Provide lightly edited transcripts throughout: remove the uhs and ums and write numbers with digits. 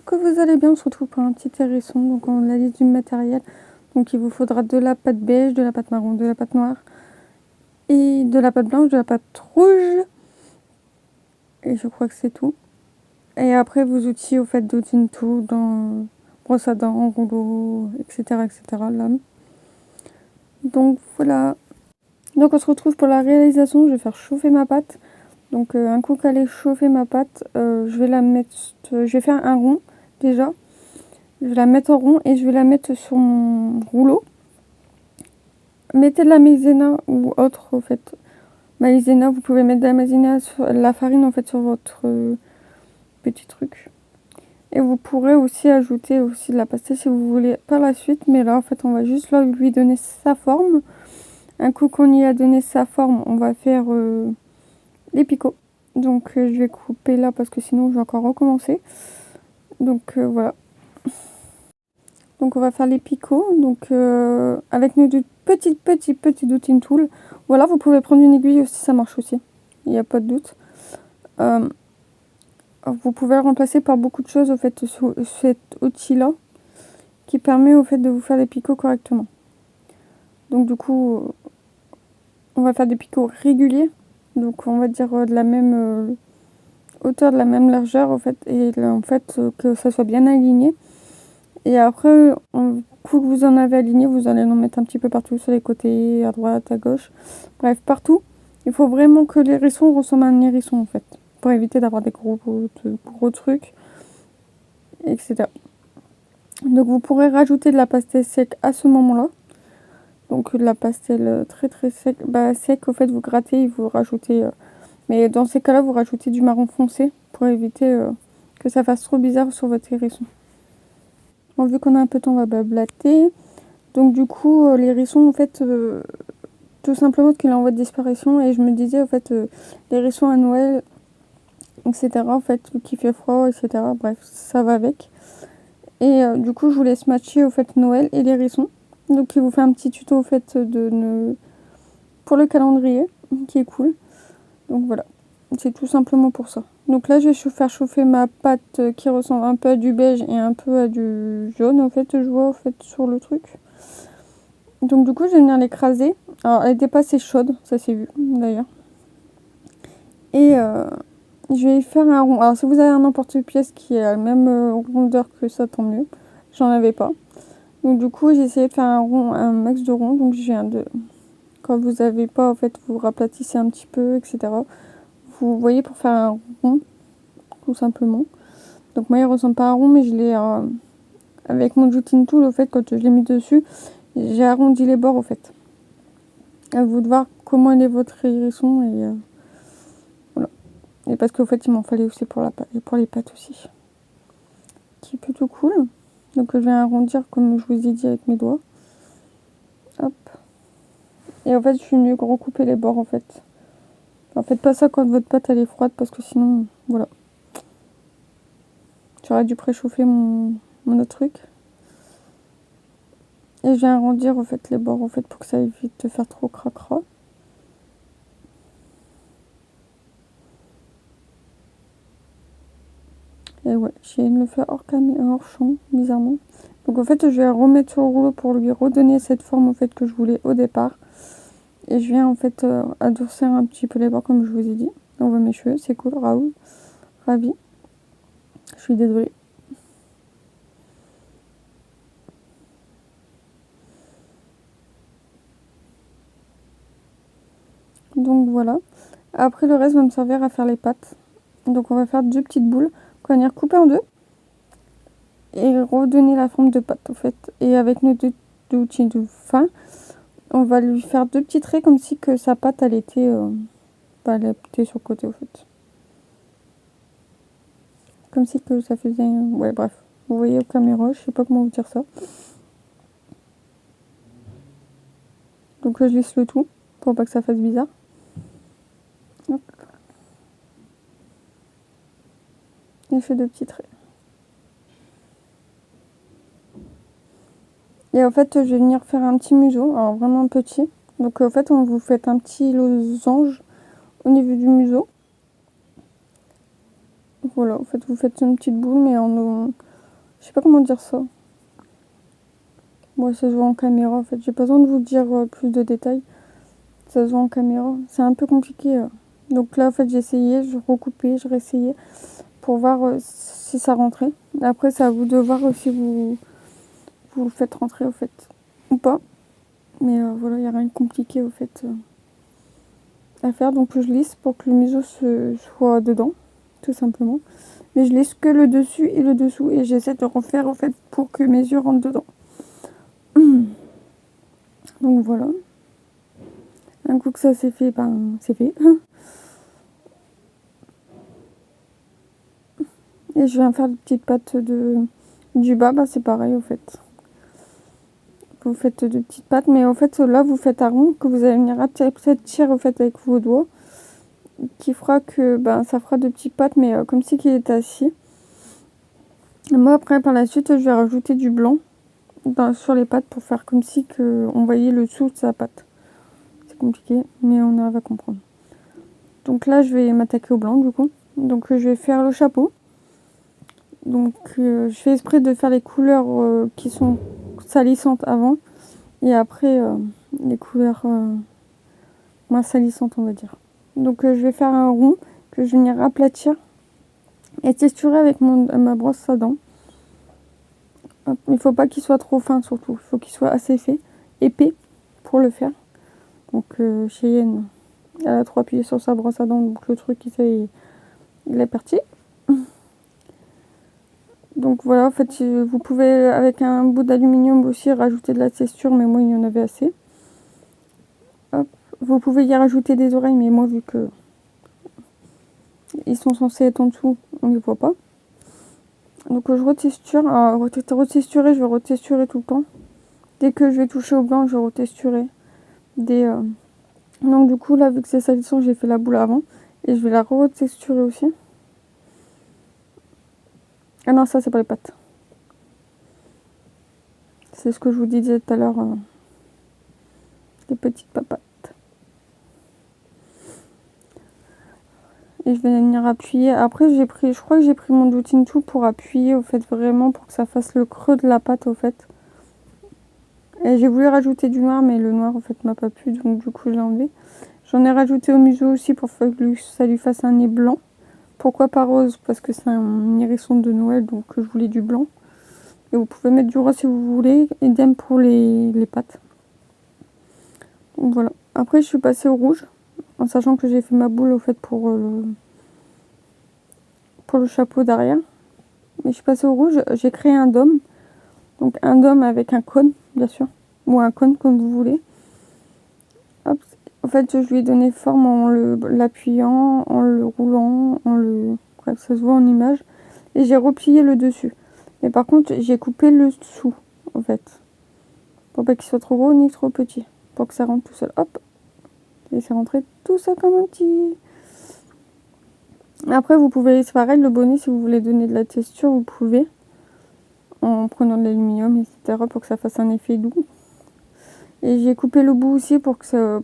j'espère que vous allez bien. On se retrouve pour un petit hérisson. Donc on a liste du matériel. Donc il vous faudra de la pâte beige, de la pâte marron, de la pâte noire et de la pâte blanche, de la pâte rouge. Et je crois que c'est tout. Et après vos outils au fait d'outil tout dans brosse à dents, rouleau, etc. lame. Donc voilà. Donc on se retrouve pour la réalisation. Je vais faire chauffer ma pâte. Donc un coup qu'elle est chauffée ma pâte, je vais la mettre, je vais faire un rond déjà. Je vais la mettre en rond et je vais la mettre sur mon rouleau. Mettez de la maïzena ou autre au fait. Maïzena, vous pouvez mettre de la maïzena, sur la farine en fait sur votre petit truc. Et vous pourrez aussi ajouter aussi de la pastèque si vous voulez par la suite. Mais là en fait on va juste lui donner sa forme. Un coup qu'on y a donné sa forme, on va faire les picots. Donc je vais couper là parce que sinon je vais encore recommencer. Donc voilà. Donc on va faire les picots. Donc avec nos petits doutin tool. Voilà, vous pouvez prendre une aiguille aussi, ça marche aussi. Il n'y a pas de doute. Vous pouvez le remplacer par beaucoup de choses au fait cet outil là qui permet au fait de vous faire des picots correctement. Donc du coup on va faire des picots réguliers. Donc on va dire de la même hauteur, de la même largeur au fait, et là, en fait que ça soit bien aligné. Et après, coup que vous en avez aligné, vous allez en mettre un petit peu partout sur les côtés, à droite, à gauche, bref partout. Il faut vraiment que l'hérisson ressemble à un hérisson en fait, pour éviter d'avoir des gros trucs, etc. Donc vous pourrez rajouter de la pastel sec à ce moment-là. Donc de la pastel très sec, sec au fait vous grattez et vous rajoutez. Mais dans ces cas-là, vous rajoutez du marron foncé pour éviter que ça fasse trop bizarre sur votre hérisson. Bon, vu qu'on a un peu de temps, on va blablater. Donc du coup, l'hérisson, en fait, tout simplement qu'il est en voie de disparition. Et je me disais, en fait, l'hérisson à Noël, etc., en fait, qui fait froid, etc., bref, ça va avec. Et du coup, je vous laisse matcher, au fait, Noël et l'hérisson. Donc il vous fait un petit tuto, au fait, pour le calendrier, qui est cool. Donc voilà, c'est tout simplement pour ça. Donc là, je vais faire chauffer ma pâte qui ressemble un peu à du beige et un peu à du jaune, en fait, je vois, en fait, sur le truc. Donc du coup, je vais venir l'écraser. Alors, elle n'était pas assez chaude, ça s'est vu, d'ailleurs. Et je vais faire un rond. Alors, si vous avez un emporte-pièce qui a la même rondeur que ça, tant mieux. J'en avais pas. Donc du coup, j'ai essayé de faire un rond, un max de rond. Donc je viens de... Quand vous n'avez pas, en fait, vous raplatissez un petit peu, etc. Vous voyez, pour faire un rond, tout simplement. Donc moi il ressemble pas à un rond, mais je l'ai avec mon jutting tool au fait, quand je l'ai mis dessus, j'ai arrondi les bords au fait. À vous de voir comment il est votre hérisson et voilà. Et parce qu'au fait il m'en fallait aussi pour les pattes aussi. Qui est plutôt cool. Donc je vais arrondir comme je vous ai dit avec mes doigts. Hop. Et en fait je suis venue recouper les bords en fait. En faites pas ça quand votre pâte elle est froide parce que sinon voilà. J'aurais dû préchauffer mon autre truc. Et je vais arrondir en fait les bords en fait pour que ça évite de faire trop cracra. Et ouais, j'ai le faire hors champ, bizarrement. Donc en fait je vais remettre sur le rouleau pour lui redonner cette forme en fait que je voulais au départ. Et je viens en fait adoucir un petit peu les bords comme je vous ai dit. On voit mes cheveux, c'est cool, Raoul, ravi. Je suis désolée. Donc voilà. Après le reste va me servir à faire les pattes. Donc on va faire 2 petites boules qu'on va couper en deux. Et redonner la forme de pâte en fait. Et avec nos deux outils de fin, on va lui faire 2 petits traits comme si que sa pâte elle était, elle était sur le côté en fait. Comme si que ça faisait... Ouais bref, vous voyez aux caméras, je sais pas comment vous dire ça. Donc là je lisse le tout pour pas que ça fasse bizarre. Hop. Et je fais 2 petits traits. Et en fait je vais venir faire un petit museau, alors vraiment petit. Donc en fait on vous fait un petit losange au niveau du museau. Voilà, en fait vous faites une petite boule mais Je sais pas comment dire ça. Moi, ça se voit en caméra en fait. J'ai pas besoin de vous dire plus de détails. Ça se voit en caméra. C'est un peu compliqué. Donc là, en fait, j'ai essayé, je recoupais, je réessayais pour voir si ça rentrait. Après, c'est à vous de voir si vous le faites rentrer, au fait, ou pas. Mais voilà, il n'y a rien de compliqué, au fait, à faire. Donc, je lisse pour que le museau soit dedans, tout simplement. Mais je lisse que le dessus et le dessous. Et j'essaie de refaire, en fait, pour que mes yeux rentrent dedans. Donc, voilà. Un coup que ça c'est fait, ben, c'est fait. Et je viens faire des petites pattes du bas, bah c'est pareil, au fait. Vous faites de petites pattes, mais en fait là vous faites un rond que vous allez venir tirer au fait avec vos doigts, qui fera que ça fera de petites pattes, mais comme si qu'il était assis. Et moi après par la suite je vais rajouter du blanc sur les pattes pour faire comme si que on voyait le dessous de sa patte. C'est compliqué, mais on arrive à comprendre. Donc là je vais m'attaquer au blanc du coup. Donc je vais faire le chapeau. Donc je fais exprès de faire les couleurs qui sont salissantes avant et après les couleurs moins salissantes, on va dire. Donc je vais faire un rond que je vais venir aplatir et texturer avec ma brosse à dents. Hop, il ne faut pas qu'il soit trop fin surtout, il faut qu'il soit assez épais pour le faire. Donc Cheyenne, elle a trop appuyé sur sa brosse à dents, donc le truc il est parti. Donc voilà, en fait, vous pouvez avec un bout d'aluminium aussi rajouter de la texture, mais moi il y en avait assez. Hop. Vous pouvez y rajouter des oreilles, mais moi vu que ils sont censés être en dessous, on ne les voit pas. Donc je retexture. Alors, retexturer, je vais retexturer tout le temps. Dès que je vais toucher au blanc, je vais retexturer. Donc du coup là, vu que c'est salissant, j'ai fait la boule avant. Et je vais la retexturer aussi. Ah non, ça c'est pas les pattes. C'est ce que je vous disais tout à l'heure. Les petites papates. Et je vais venir appuyer. Après, je crois que j'ai pris mon doutine tout pour appuyer, au fait, vraiment, pour que ça fasse le creux de la pâte, au fait. Et j'ai voulu rajouter du noir, mais le noir, en fait, m'a pas plu, donc du coup, je l'ai enlevé. J'en ai rajouté au museau aussi pour que ça lui fasse un nez blanc. Pourquoi pas rose? Parce que c'est un hérisson de Noël, donc je voulais du blanc. Et vous pouvez mettre du rose si vous voulez. Idem pour les pattes. Donc voilà. Après, je suis passée au rouge, en sachant que j'ai fait ma boule, au fait, pour le chapeau derrière. Mais je suis passée au rouge, j'ai créé un dôme. Donc un dôme avec un cône, bien sûr. Ou un cône comme vous voulez. Hop. En fait, je lui ai donné forme en l'appuyant, en le roulant, bref, ça se voit en image. Et j'ai replié le dessus. Mais par contre, j'ai coupé le dessous, en fait. Pour pas qu'il soit trop gros ni trop petit. Pour que ça rentre tout seul. Hop. Et c'est rentré tout ça comme un petit... Après, vous pouvez, c'est pareil, le bonnet, si vous voulez donner de la texture, vous pouvez. En prenant de l'aluminium, etc. pour que ça fasse un effet doux. Et j'ai coupé le bout aussi pour que ça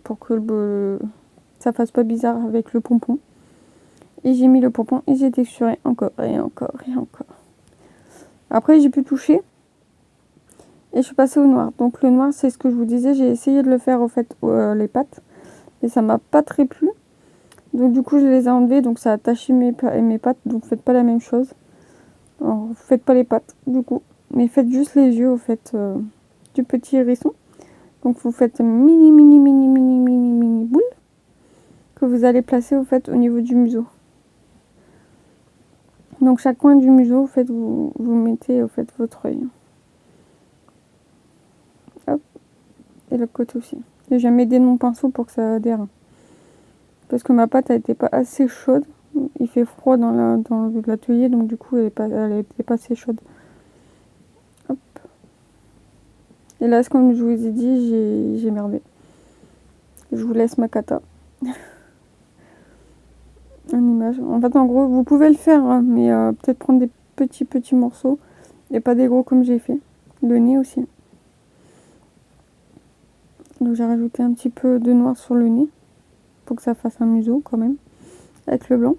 fasse pas bizarre avec le pompon. Et j'ai mis le pompon et j'ai texturé encore et encore et encore. Après, j'ai pu toucher. Et je suis passée au noir. Donc le noir, c'est ce que je vous disais. J'ai essayé de le faire, au fait, les pattes. Et ça m'a pas très plu. Donc du coup, je les ai enlevées. Donc ça a taché mes pattes. Donc faites pas la même chose. Alors, faites pas les pattes, du coup. Mais faites juste les yeux, au fait, du petit hérisson. Donc vous faites mini boule que vous allez placer, au fait, au niveau du museau. Donc chaque coin du museau, au fait, vous mettez, au fait, votre œil. Hop. Et l'autre côté aussi. Et j'ai mis mon pinceau pour que ça adhère. Parce que ma pâte, elle n'était pas assez chaude. Il fait froid dans l'atelier, donc du coup, elle n'était pas assez chaude. Hop. Et là, comme je vous ai dit, j'ai merdé. Je vous laisse ma cata. Une image. En fait, en gros, vous pouvez le faire, hein, mais peut-être prendre des petits morceaux et pas des gros comme j'ai fait. Le nez aussi. Donc j'ai rajouté un petit peu de noir sur le nez pour que ça fasse un museau quand même, avec le blanc.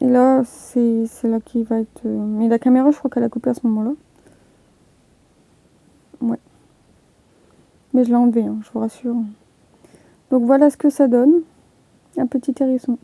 Et là, c'est là qui va être... Mais la caméra, je crois qu'elle a coupé à ce moment-là. Ouais. Mais je l'ai enlevé, hein, je vous rassure. Donc voilà ce que ça donne. Un petit hérisson.